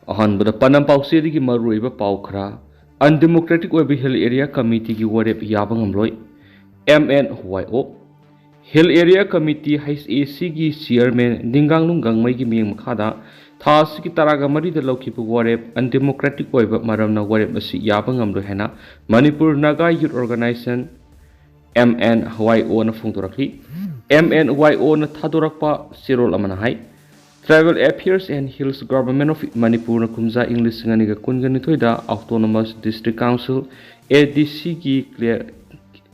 अहनबद पनम पाउसे की मरुइबा पाउखरा undemocratic ओइबा hill area committee की वरेप याबा ngamloi MNYO hill area committee HAC की chairman Nungdang की मियंग मखादा थास की तरागा मरीदा लौखिबा वरेप अनडेमोक्रेटिक ओइबा मरमना वरेप असी याबा ngamloi हैना Manipur Naga youth organisation MNYO ना फोंदोरखली MNYO ना थादोरकपा सिरोल अमना हाई Tribal Affairs and Hills Government of Manipur na kumza English ngani ga kungani thoida Autonomous District Council ADC ki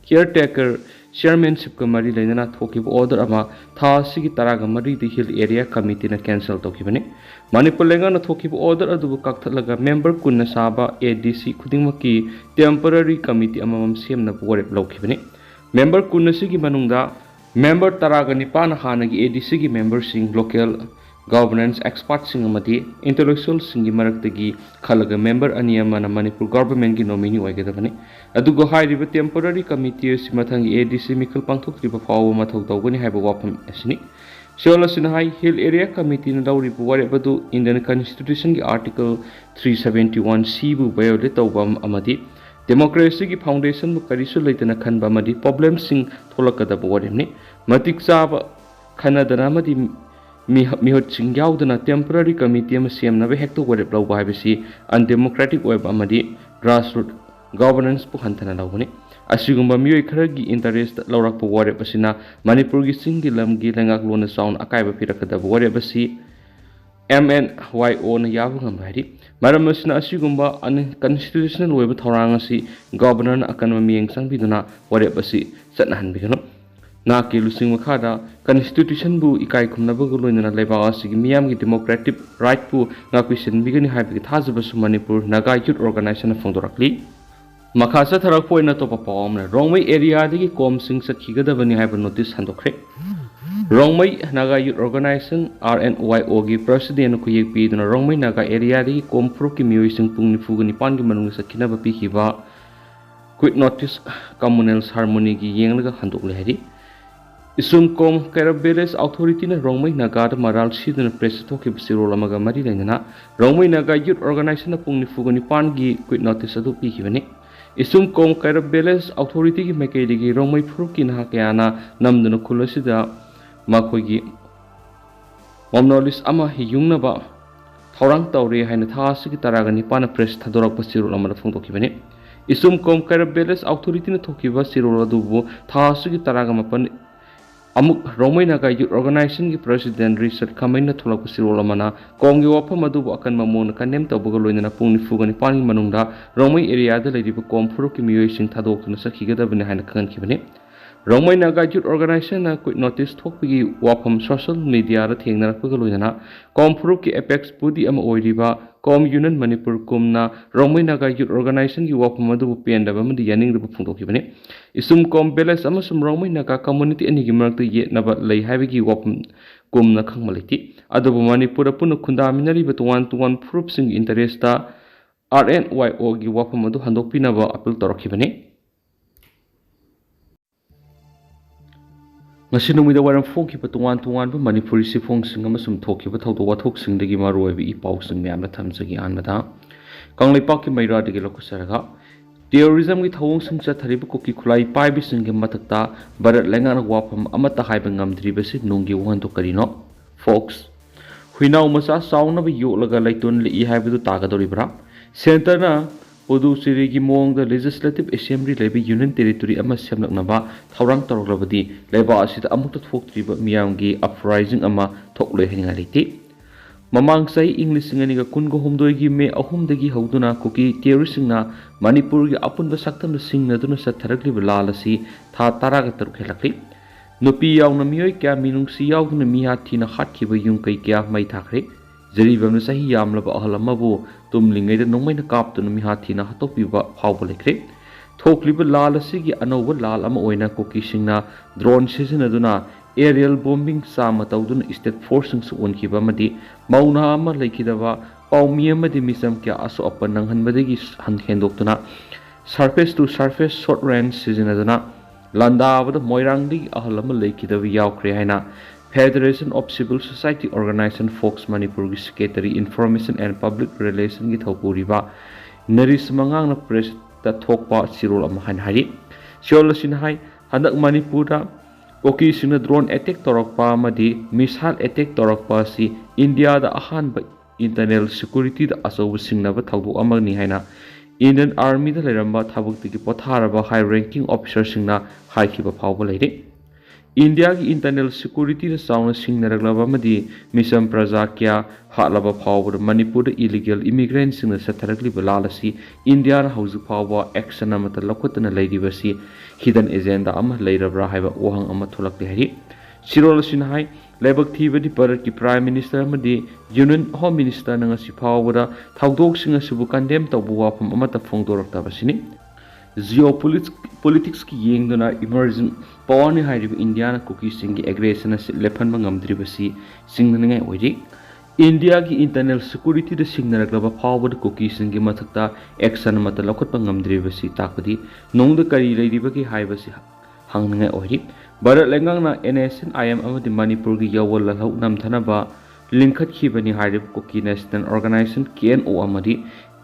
caretaker chairmanship ka mari lainana thokib order ama tha sigi taraga mari di hill area committee na cancel tokibani Manipur lenga na thokib order adu kakthlaga member kunna saba ADC khudingma ki temporary committee amamam semna borep lokibani member kunna sigi manungda member taraga nipan hanagi ADC ki member sing local governance experts sing amati intellectual singi maraktagi khalaga member ani amana Manipur government ki nominee oigedabani adugo hairiba temporary committee simathang ADC mikal pangthokriba fawa mathau tawgani haiba wafam asini Sholasina hai hill area committee na dawriba warebadu Indian constitution ki article 371C bu violate tawbam amadi democracy ki foundation bu karisu leitana khanba amadi problem sing tholakadaba waremni matik chaba khanadana amadi mihot singyawdana temporary committee ama semnaba hekto warep lawba haibasi undemocratic oib amadi grassroots governance pu hanthana lawbani asigumba miyoi kharagi interest lawrakpa warep asina Manipur gi singi lamgi lengak lona sound akaiba pirakadaba warep asi MNYO na yabu ngamhari maram asina asigumba unconstitutional oib thorang asi governor na akanma miyeng sangbiduna warep asi satnahan bigano na ke lusing makhada constitution bu ikai khumnaba guloina leba asigi miyam gi democratic right pu ngakwisin bigani habi thajaba su Manipur Naga Youth Organization phongdorakli makhasa tharak poina to papom na Rongmei area dagi kom sing sakhigadabani haiba notice handokre Rongmei Naga Youth Organization RNYO gi president ku yekpi duna Rongmei Naga area dagi kom pro ki miyoi sing pungni fugani pan gi manung sakhinaba pikhiba quit notice communal harmony gi yenglaga handokle hari Isum kom Karabeles authority na Rongmei Naga da maral sidana press thoki bisirol amaga mari lengana Rongmei Naga Youth Organization na pungni fugani pan gi quit notice adu pikibani Isum kom Karabeles authority gi mekedi gi Rongmei phuki na kayana namduna khulasida makhoi momnolis ama hiyungna ba thorang tawre haina thasi gi taraga nipana press thadorak bisirol amada phongdokibani Isum kom Karabeles authority na thoki ba sirol adu bu thasi gi taraga mapan Amuk Rongmei Naga Youth Organization ki President Richard Kamaina thulak sirol mana kongi wafam adu akan mamon kanem tabuga loina pungni fugani pani manungda Rongmei area da leidiba kom phuru ki miyoi sing thadokna sakhigada bani haina khan kibani Rongmei Naga Youth Organization na quit notice thokpigi wafam social media ra thengnarakpaga loina kom phuru ki apex budi ama oiriba kom union Manipur kumna Rongmei Naga Youth Organization ki wafam adu pendaba madi yaning ru phungdokibani Isum kom beles ama sum Rongmei Naga community ani gi marakta ye naba lei haibigi wapum kumna khangmaliti adubu Manipur punu khundaminari batuan tuan proof sing interest ta RNYO gi wapum adu handokpinaba appeal torakhibani Masinumida waram foki batuan tuan bu Manipuri sifong sing ama sum thoki ba thawdo wathok sing dagi maroi bi ipau sing myamna thamjagi anmada kangleipak ki maira dagi lokusaraga Terrorism ki thawong sing chathariba koki khulai paibi sing ge matakta barat lengana wapam amata haiba ngamdriba si nunggi wan to karino folks huinau masa sauna bi yolaga laitun li haibu tagadoribra center na Puducherry gi mong the legislative assembly leba union territory ama semlaknaba thawrang toroglabadi leba asida amukta thoktriba miyamgi uprising ama thokloi henga liti Mamang sai English ngani ga kun go humdoi gi me ahum dagi hauduna kuki terrorist na Manipur gi apun ba saktam singna duna satharakli lalasi tha tara ga taruk helakli nupi yauna miyoi kya minung si yauna miha thina khatkhi ba yung kai kya mai thakre Jiribam sahi yamlaba ahlamabu tumlingai da nongmai na kaptuna miha thina hatopi ba phawba lekre thokliba lalasi gi anoba lal ama oina kuki singna drone season aduna aerial bombing sama taudun state forcing su onkiba madi mauna ama laikidaba paumi amadi misam kya aso apan nanghan badagi han hendoktuna surface to surface short range season aduna landa abada moirang di ahlama laikidaba yaukre haina Federation of Civil Society Organization Fox Manipur gi Secretary Information and Public Relation gi thopuriba Naris mangang na press ta thokpa sirol am han hari siol sin hai handak Manipur da koki sing drone attack torokpa amadi missile attack torokpa si India da ahan ba internal security da aso singnaba thawdu amani haina Indian Army da leramba thabuk tiki potharaba high ranking officer singna haikiba phawba leire India ki internal security da sauna singnaраglaba madi mission prajakya hatlaba phawba Manipur illegal immigrants singna satharakli balalasi India na hauju phawba action amata lakotna leiribasi hidden agenda ama leirabra haiba ohang ama tholakli hari sirol sinhai lebak thibadi Bharat ki prime minister amadi union home minister nanga sifawra thawdok singa subu condemn tawbu wafam amata phongdoraktabasini geopolitics ki yengduna emerging power ni hairiba India na cookie sing ki aggression as lephanba ngamdribasi singningai oiri India ki internal security da singnarakaba phawba cookie sing ki mathakta action mata lakhotpa ngamdribasi takpadi nongda kari leiriba ki haibasi hangningai oiri Bharat lengang na NSN IM amadi Manipur gi yawal lahu namthanaba linkhat khibani hairib cookie national organization KNO amadi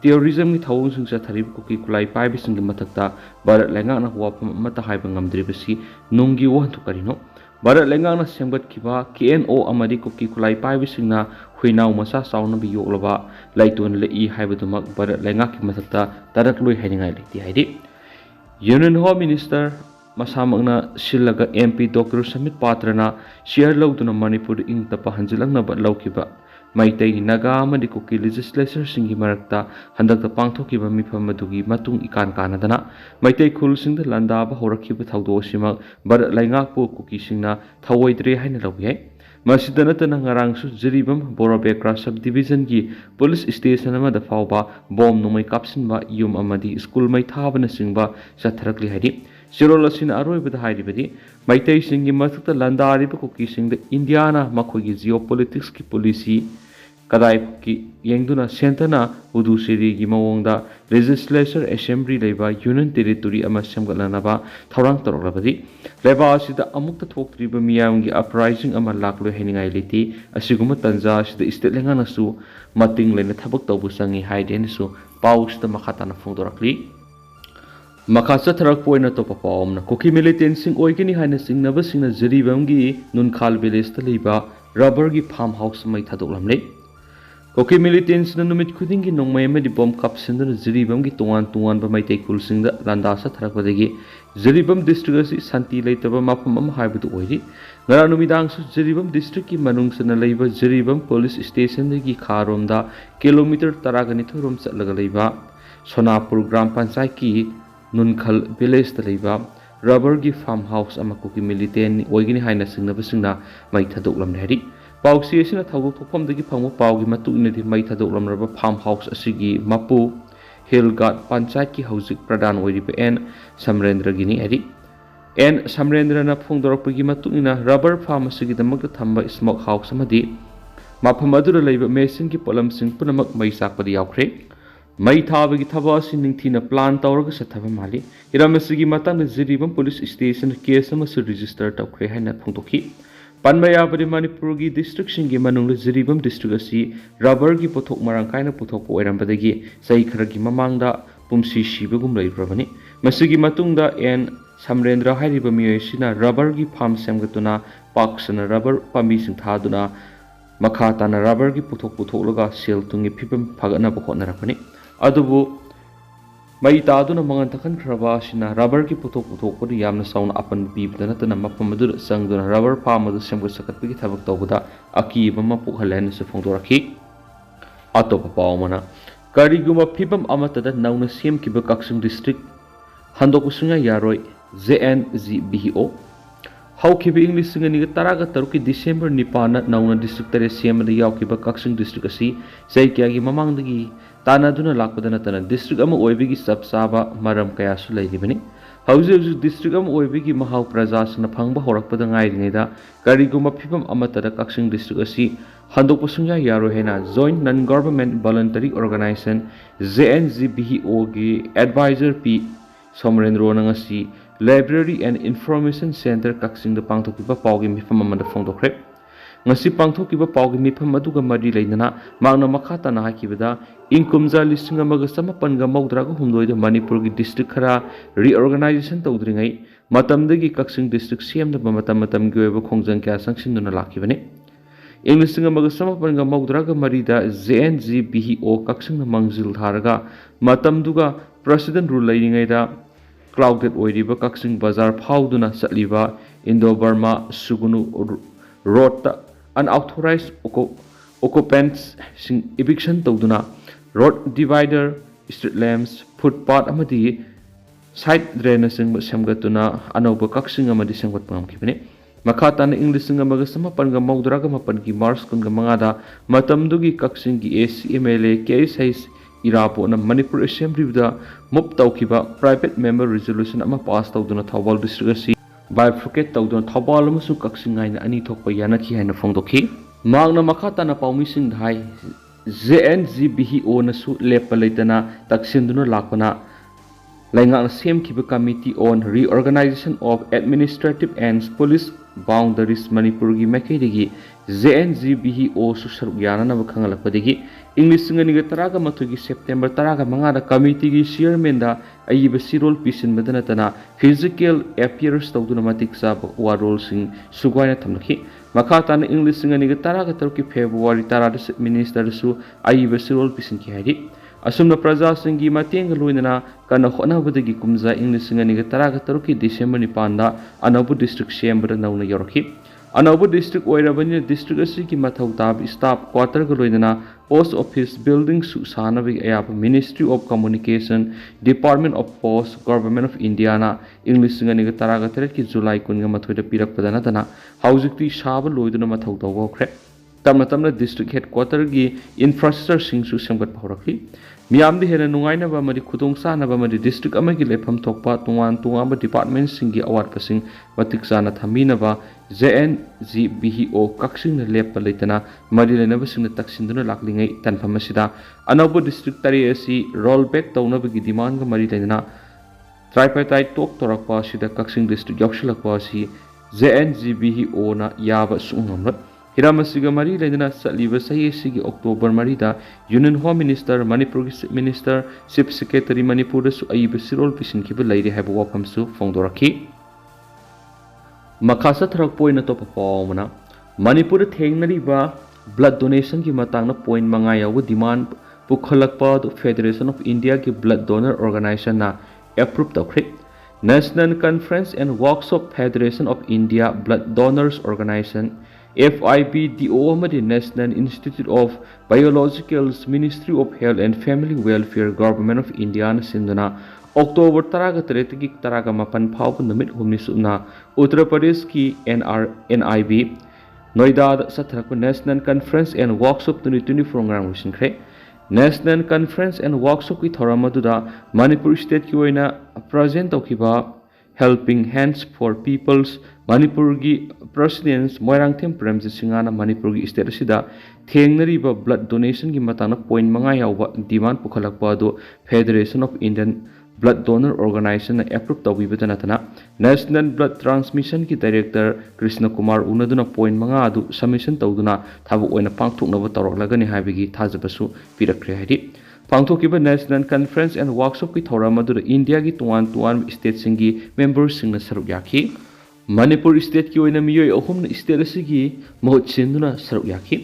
terrorism ki thawung sing satharib cookie kulai pai bising gi mathakta Bharat lengang na wapam mata haiba ngamdribasi nonggi wo hantu karino Bharat lengang na semgat khiba KNO amadi cookie kulai pai bising na huinaw masa sauna bi yoklaba laitun le I haibadumak Bharat lenga ki mathakta tarak loi hainingai leti haidi Union Home Minister masamagna silaga MP Dr. Samit Patrana share lawduna Manipur ing tapa hanjilangna ba lawkiba maitai naga amadi cookie legislature singi marakta handakta pangthokiba mifam madugi matung ikan kanadana maitai khul singda landaba horakhiba thawdo sima bar laingak pu cookie singna thawoidre haina lawiyai masidana tana ngarang su Jiribam Borobekra subdivision gi police station ama da fawba bom numai kapsinba yum amadi school mai thabana singba satharakli haidi Sirolasin aroibada hairibadi maitai singi mathukta landariba cookie singda Indiana makhogi geopolitics ki policy kadai ki yengduna sentana udu siri gi mawongda legislature assembly leiba union territory ama semgalanaba thorang toroklabadi leba asida amukta thoktriba miyamgi uprising ama laklo heningai leti asiguma tanja sida state lengana su mating lena thabak tawbu sangi haiden su pausta makhatana phongdorakli Makasa tharak poina to papaomna cookie militant sing oigini haina singnaba singna Jiribam gi nunkhal village ta leiba rubber gi farmhouse mai thadoklamle cookie militants na numit khuding gi nongmai ma di bomb kap sindana Jiribam gi tuan ba mai tai kul singda landa sa tharak badagi Jiribam district asi santi leitaba mapam am haibudu oiri ngara numidang su Jiribam district ki manung sana leiba Jiribam police station gi kharomda kilometer taragani thorom chatlaga leiba Sonapur gram panchayat ki Nunkhal village ta leiba rubber gi farmhouse ama cookie militant oigini haina singnaba singna mai thadoklam heri pausi asina thawuk thokpham dagi phangmo paugi matuina di mai thadoklam raba farmhouse asigi mapu hillgard panchayat ki hojik pradhan oiriba n Samrendra gini heri n Samrendra na phongdorapagi matuina rubber farm asigi damakta thamba smoke house amadi mafam adura leiba machine ki polam sing punamak mai sakpadi yaukre Mai thabagi thaba si ningthina plan tawraga sathaba mali iramasigi matang Jiribam police station case ama su register tawkhre haina phongtokhi panmaya bari Manipur gi district singi manung Jiribam district asi rubber gi pothok marang kaina pothok oirambadagi haikhre gi mamangda pumsi sibagum leibrabani masigi matungda en Samrendra hairiba miyosina rubber gi farm semgatuna paksana rubber pambi sing thaduna makhatana rubber gi puthok sel tungi phibam phagana bokhonarakani adubu mai taaduna mangan takhan khraba sina rubber ki puthok pudi yamna sauna apan bibdana tana mapam adu sangduna rubber farm adu semgo sakatpigi thabak tawbuda aki bama pukhalan se phongdorakhi atopa pawmana kariguma phibam amatada nauna sem kiba kaksung district handokusunga yaroi JNGBO haukiba English singani taraga taruki December nipana nauna district tare semada yaukiba kaksung district asi saikyagi mamangdagi Tanaduna lakpadana tana district ama oibigi sabsaba maram kaya su leiribani hauji district ama oibigi mahau prajasna phangba horakpada ngairinaida kariguma phibam amatada kaksing district asi handokpasungya yaro hena joint non government voluntary organization JNGBO gi advisor P Somrendro nangasi library and information center kaksing da pangthokpiba paugi mifam amada phongdokre ngasi pangthokiba pawgi mifam aduga mari leidana magna makata na hakibada inkumja lising amaga samapan ga mawdraga humdoi da Manipur gi district khara reorganization tawdringai matamdagi kaksing district CM da matam gi oiba khongjang kya sangsinuna lakibane English amaga samapan ga mawdraga mari da JNGBHO kaksing na mangjil tharaga matamduga president rule leiringai da crowded oiriba kaksing bazar phauduna satliba Indo-Burma Sugunu road ta unauthorized occupants sing eviction tawduna road divider street lamps footpath amadi side drainage sing samgatuna anoba kaksing amadi sangwat pamkibane makata na English nga maga samapan ga mawdraga mapan ki Mars kun ga mangada matamdugi kaksing gi ACMLA KSIS irapo na Manipur Assembly da mop tawkiba private member resolution ama pass tawduna Thawbal district si bifurcate tawduna Thawbal amasung kaksing ngai na ani thokpa yanaki haina phongdokhi magna makata na pawmising dhai JNGBHO na su lepa leitana taksinduna lakpana laingang semkiba committee on reorganization of administrative and police boundaries Manipur gi makaidigi JNGBHO su sarugana na bakhangalakpadigi English ngani ga taraga mathugi September taraga mangada committee gi chairman da ayiba sirol pisin madana tana physical appearance tawduna matik sa wa role sing sugwaina thamlakhi makata na English ngani ga taraga taruki February tarada minister su ayiba sirol pisin ki hari asumna praja singi mateng loinana kana khona badagi kumza English ngani ga taraga taruki December ni panda anabu district chamber nauna yorki anabu district oirabani district asi ki mathau tab staff quarter ga loinana post office building su sanabi ayap Ministry of Communication Department of Post Government of India na English ngani ga taraga taret ki July kun ga mathoida pirak padana tana haujikti saba loiduna mathau tawgokre tamna district headquarter gi infrastructure sing su samgat phaurakhi miyamdi hena nungaina ba mari khudong sana ba mari district amagi lefam thokpa tunga ba department sing gi award pasing matik sana thamina ba JNGBHO kaksing na lepa leitana mari lena ba sing na taksinduna laklingai tanfam asida anobo district tari asi rollback tawna ba gi demand ga mari lena tripartite talk torakpa sida kaksing district yakshilakpa si JNGBHO na Yaba sungamra Hiramasiga mari leidana satliba sahi sigi October mari da Union Home Minister Manipur Minister Chief Secretary Manipur da su ayiba sirol pisin kiba leiri haiba wafam su phongdorakhi makasa tharak point na topa pawmana Manipur thengnari ba blood donation ki matangna point manga yawa demand pukhalakpa do Federation of India ki blood donor organization na approve tawkhri National Conference and Workshop Federation of India Blood Donors Organization FIBDO amadi National Institute of Biologicals Ministry of Health and Family Welfare Government of India na sinduna October taraga taretigi taraga mapan phawba numit humni suna Uttar Pradesh ki NIB Noida satharakpa National Conference and Workshop 2024 ngang rusinkhre National Conference and Workshop ki thoramadu da Manipur state ki oina present tawkiba Helping Hands for People's Manipur gi Presidents Moirangthem Premjit Singana Manipur gi state asida thengnariba blood donation gi matana point manga yawa demand pukhalakpa do Federation of Indian Blood Donor Organization approve tawibadana tana National Blood Transmission ki Director Krishna Kumar unaduna point manga adu submission tawduna thabu oina pangthoknaba tawraklagani haibigi thajabasu pirakre hari Pangthokiba National Conference and Workshop ki thoramadu India gi tuan state singi members singna saruk yakhi Manipur state ki oina miyoi ahum state asigi mahut sinduna saruk yakhi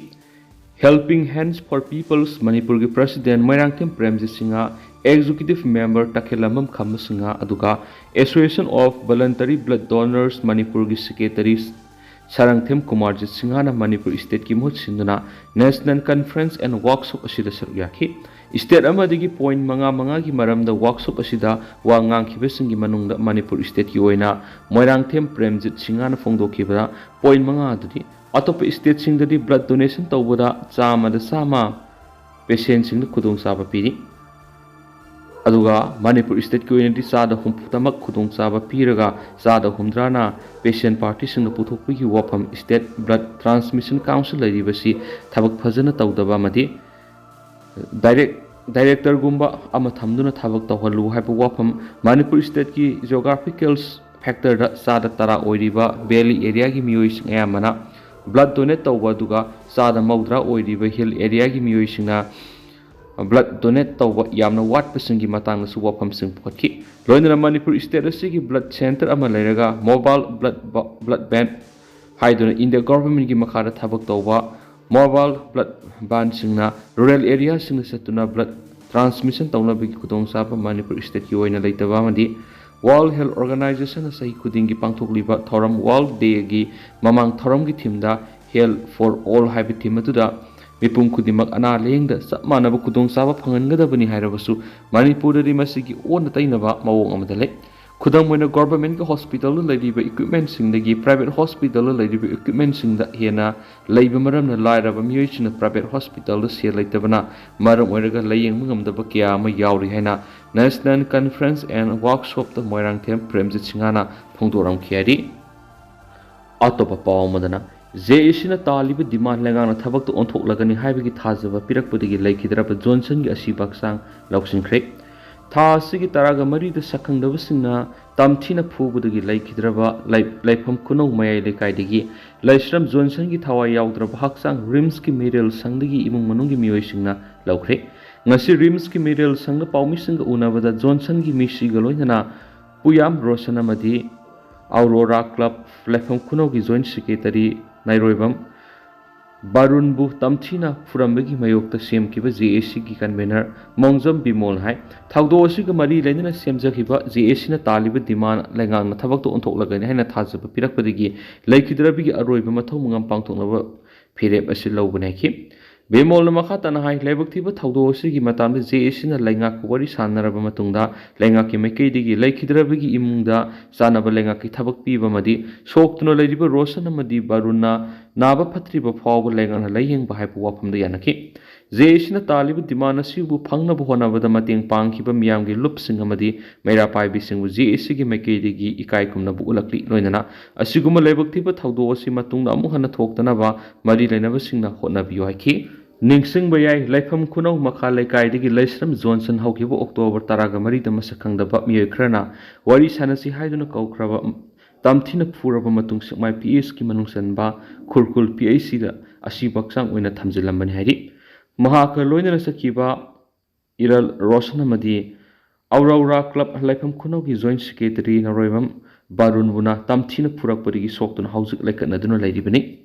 Helping Hands for People's Manipur gi President Moirangthem Premjit Singha Executive Member Takhelamam Khama Singha aduga Association of Voluntary Blood Donors Manipur gi Secretary Sarangthem Kumarjit Singha na Manipur state ki mahut sinduna National Conference and Workshop asida saruk yakhi State amadigi point manga ki maramda workshop asida wa ngangkhibesingi manungda Manipur state ki oina Moirangthem Premjit Singha na phongdokhiba point manga adudi atop state singdadi blood donation tawbada chama da sama patient sing khudong saba piri aduga Manipur state ki oina di sada humphutamak khudong saba piraga sada humdrana patient party sing puthokpi ki wafam state blood transmission council laribasi thabak phajana tawdaba madi Director gumba ama thamduna thabak tawhalu haiba wafam Manipur state ki geographical factor da sada tara oiriba valley area ki miyoi sing ayamana blood donate tawba duga sada maudra oiriba hill area gi miyoisingna blood donate tawba yamna wat pasingi matang su wafam sing photki loinra Manipur state asigi blood center ama leiraga mobile blood bank haiduna India government gi makhara thabak tawba mobile blood bank singna rural area singna satuna blood transmission tawna bi khudong saba Manipur state ki oina leitaba madi World Health Organization sahi khudingi pangthokliba thoram World Day gi mamang thoram gi thimda Health for All haibi thimatuda mipum khudimak ana lengda sapmanaba khudong saba phangangadabani hairabasu Manipur ri masigi on tainaba mawong amadale khudang moina government ga hospital laidiba equipment singdagi private hospital laidiba equipment singda hena laiba maramna lairaba miyoichina private hospital se laitabana maram oiraga layeng ngamdaba kya ma yauri haina National Conference and Workshop the Moirang Them Premjit Singana Pongdoram Kiari Atopa Pawamadana Zeshina Taliba demand Langana Tabak to Ontok Lagani Haibiki Tazava Pirakputigi Lakidrapa Johnson Asibaksang Lauxin Creek Ta Sigi Taraga Mari the Sakang Davasina Tamtina Pubudigi Lakidraba Laipam Kuno Maya Lekaidigi Laishram Johnson Gitawa Yaudraba Haksang Rimski Medial Sangdigi Imung Manungi Mioishina Laukre ngasi rims ki medal sanga paumi sanga unabada Johnson gi misi galoina puyam rosana madi Aurora Club Lefam Kuno gi joint secretary Nairoibam Barunbu Tamthina Furambagi Mayokta semkiba JAC gi convener Mongjam Bimol hai thawdo asiga mari leina semjakiba JAC na taliba demand lengang na thabak to onthok lagani haina thajaba pirakpadigi laikhidrabi gi aroiba mathau mungam pangthoknaba phirep asi lobune ki Bemol Makatana High Level Tiba Taudo Sigi Matam JAC na Lenga Wari Sanaraba Matunda Lenga Kimeke digi Lakidrabigi Imunda Sanaba Lenga Kitabak Piba Madi Soktuna Ladiba Rosana Madi Baruna Naba Patriba Pawa Lenga Laying Bahapu Wapam the Yanaki JAC na Talib Dimana Sibu Pangna Buhona with the Mating Pang Kiba Miamgi Lupsing Amadi Mera Pai Bising with JAC Meke digi Ikaikum Nabulakli Loinana Asiguma Level Tiba Taudo Simatunda Muhana Toktanaba Madi Lenava Singna Hotna Biohaki Ningsing Bayai Laifam Kuno Maka Lekaidigi Laisram Johnson Haukibo October Taraga Marita Masakang the Batmi Krana Wari Sanasi Haiduna Kaukrava Tamtina Puraba Matung my PS Kimanungsan Ba Kurkul PAC da Asibaksang Wina Tamzilamban Hari Mahaka Loina Sakiba Iral Rosanamadi Aurora Club Laifam Kuno gi Joint Secretary Naroibam Barun Buna Tamtina Purapuri Soktun House like another lady Beni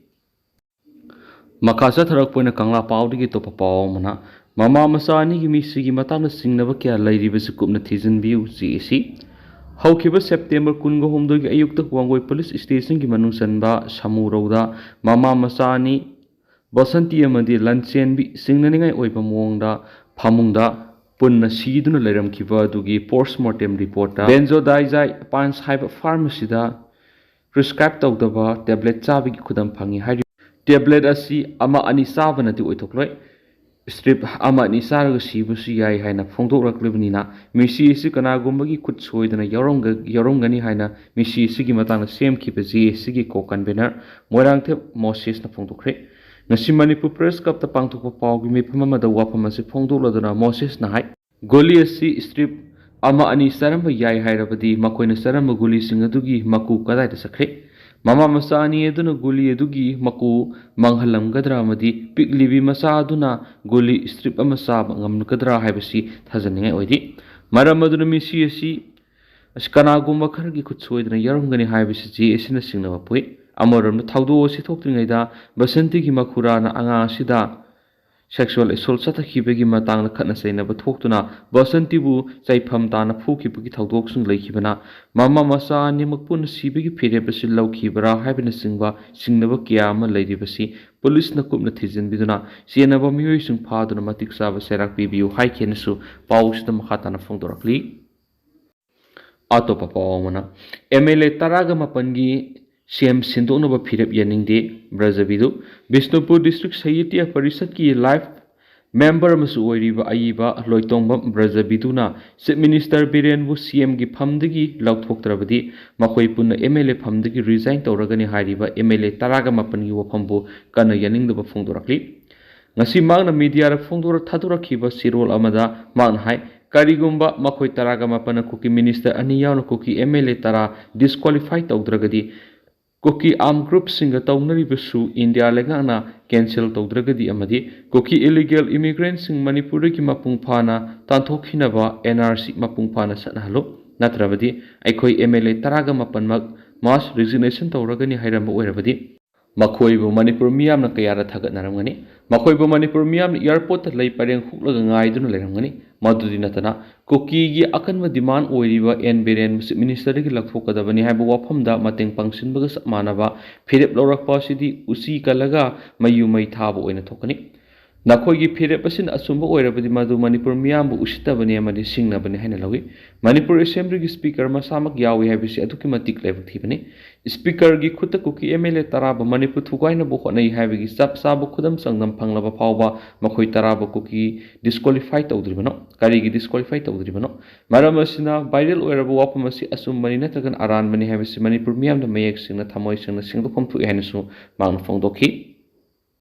Makasa Tharakpuna Kangla Paudi Topa Pawmana Mama Masani Misi Matana Singnavakia Lady Visukupna Tizen View CAC Haukiba September Kungo Homdo Ayukta Wangoi Police Station Gimanung Sanba Samu Roda Mama Masani Basanti Amadi Lanchen Singnaninga Oipamwongda Pamungda Punna Siduna Leram Kiva Dugi Postmortem Reporter Benzodiazide Pans Hype Pharmacy da Prescribed Daba Tablet Chavi Kudam Pangi Hari Tablet asi ama ani sabanati oitokloi strip ama ani saraga sibusi yai haina phongdoklaklibnina misi isi kanagumagi khut soidana yorongani haina misi sigi matangna semkhiba JAC gi ko convener moirangthe Moses na phongdokre ngasi Manipur Press Club ta pangthokpa pawgi mifam amada wafam asi phongdokladuna Moses na hai goli asi strip ama ani saramba yai hairabadi makoina saramba goli singadugi maku kadai ta sakre Mama Masani Eduna Guli Edugi Maku Manghalam Gadra Madi Pig Libi Masaduna Guli Strip Amasab Ngamnukadra Hibasi Tazane Odi Maramaduna Missy Askanaguma Kargi could sweat and Yarungani Hibasi JAC in a single point. Amorum the Taudo si talking Ida Basantiki Makurana Anga Sida Sexual assault Sataki Begi Matang Kanasena but Hoktuna Basantibu Saipam Dana Puki Puki Taudoxun Lakibana Mama Masa Nimakun Sibigi Pidebasi Laukibara Happiness Singba Singnava Kiama Lady Basi Police Nakupna Tizin Biduna Sienaba Muising Pardon Matic Sava Serak Bibu Haikenesu Paus the Mahatana Fondorakli Atopa Pawamana MLA Taraga Mapangi CM Sindonova Pirep Yaningde, Brazavidu, Bisnupur District Sayitya Parisat ki Life Member Masu Oiriva Aiba, Loitomba, Brazabiduna, Sip Minister Birenbu CM gi Pamdigi, Lautok Travadi, Makoipuna MLA Pamdigi resigned to Ragani Hariba, MLA Taraga Mapangi Wapambu, Kana Yaning the Fondorakli. Nasi Magna Media Fondora Tadura Kiba Sirol Amada, Manhai, Karigumba, Makoi Taraga Mapana Cookie Minister Aniyana Cookie MLA Tara, disqualified Audragadi. Kuki arm group singa taunaribasu India lengana cancel taudragadi amadi kuki illegal immigrants sing Manipur ki mapung phana tanthokhinaba NRC mapung phana sanhalo natrabadi aikoi MLA taraga mapanmak mass resignation tauragani hairamba oirabadi Makhoibu Manipur miyamna kayara thagatnaramgani Makhoibu Manipur miyam airport lay pareng huklaga ngaiduna leramgani madudi natana kuki gi akanwa demand oiriba NBRN minister gi lakhokadabani haiba wafamda mateng pangsinbaga manaba phirep lorakpa sidi usi kalaga mayu mai thaba oina thokani Nakhoigi phirep asin asumba oirabadi madu Manipur miyambu usitabani amadi singnabani haina lawi Manipur Assembly gi speaker masamak yawi haibisi aduki matik lebak thibani speaker gi khutta kuki MLA taraba Manipur thugaina bu khonai haibigi sab sabu khudam sangnam phanglaba phawba makhoi taraba kuki disqualify tawdribano kari gi disqualify tawdribano maram asina viral oirabu wapamasi asumbani natragan aran bani haibisi Manipur miyamda mayek singna thamoi singna singdokhom thu ehanisu mang phongdokhi